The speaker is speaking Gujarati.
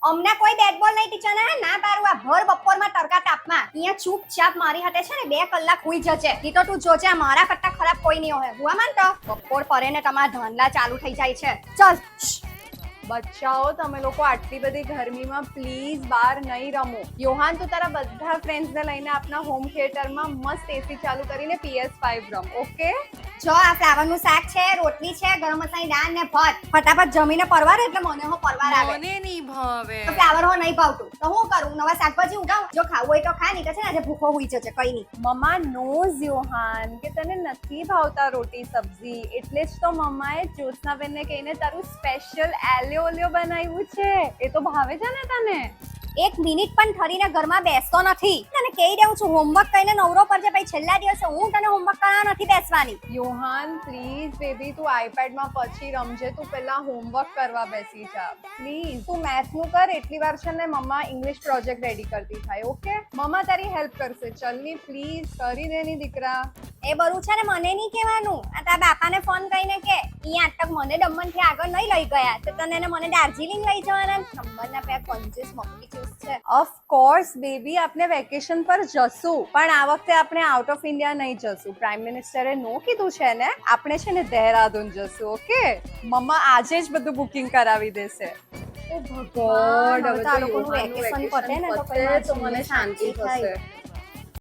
અમને કોઈ બેટ બોલ નહીં ટીચર ના પાડું આ ભર બપોરમાં તડકા તાપમાં અહીંયા ચૂપચાપ મારી હાથે છે ને 2 કલાક હુઈ જજે ઈ તો તું જોજે મારા કરતા ખરાબ કોઈ નહીં હોય હુઆ માન તો બપોર પડે ને તમારા ધંધા ચાલુ થઈ જાય છે ચલ બચ્ચાઓ તમે લોકો આટલી બધી ગરમીમાં પ્લીઝ બહાર નહીં રમો. યોહાન તું તારા બધા ફ્રેન્ડ્સને લઈને આપના હોમ થિયેટરમાં મસ્ત એસી ચાલુ કરીને PS5 રમ. ઓકે જો આ ફ્લાવરનું શાક છે રોટલી છે ગરમ મસાલાની દાળ ને ભાત ફટાફટ જમીને પરવાર એટલે મને હો પરવાર આવે મને નહીં ભાવે. તો ફ્લાવર હો નહીં ભાવતું તો હું કરું નવા શાકભાજી ઉગાવું જો ખાવું હોય તો ખા નહીં તો છે ને આજે ભૂખો હુઈ જજે કઈ નહીં. મમ્મા નોઝ યોહાન કે તને નથી ભાવતા રોટી સબ્જી એટલે જ તો મમ્માએ જ્યોત્સનાબેનને કહીને તારું સ્પેશિયલ એલિયો ઓલિયો બનાવ્યું છે. એ તો ભાવે છે ને તને? એક મિનિટ પણ ઠરીને ઘરમાં બેસતો નથી તને કહી દઉં છું હોમવર્ક કરીને નવરો પડજે પછી છેલ્લા દિવસે હું તને હોમવર્ક કરાવવા નથી બેસવાની. યોહાન પ્લીઝ બેબી તું આઈપેડમાં પછી રમજે તું પહેલા હોમવર્ક કરવા બેસી જા પ્લીઝ. તું મેથ્સનું કર એટલી વાર છે ને મમ્મા ઇંગ્લિશ પ્રોજેક્ટ રેડી કરતી થાય. ઓકે મમ્મા તારી હેલ્પ કરશે. ચલની પ્લીઝ કરી દે ની દીકરા. એ બધું છે ને મને નહીં કહેવાનું આ તારા બાપાને ફોન કરીને કે અહીંયા આટક મને દમણથી આગળ નહીં લઈ ગયા તો તને એને મને દાર્જિલિંગ લઈ જવાના નંબરના પે કંજૂસ મમ્મી ચૂસ છે. ઓફ કોર્સ બેબી આપણે વેકેશન પર જશું પણ આ વખતે આપણે આઉટ ઓફ ઇન્ડિયા નહીં જશું. પ્રાઇમ મિનિસ્ટરે નો કીધું છે ને આપણે છે ને દહેરાદૂન જશું. ઓકે મમ્મા આજે જ બધું બુકિંગ કરાવી દેશે. ઓ ભગવાન હવે તો લોકોનું વેકેશન પતે ને તો મને શાંતિ થશે.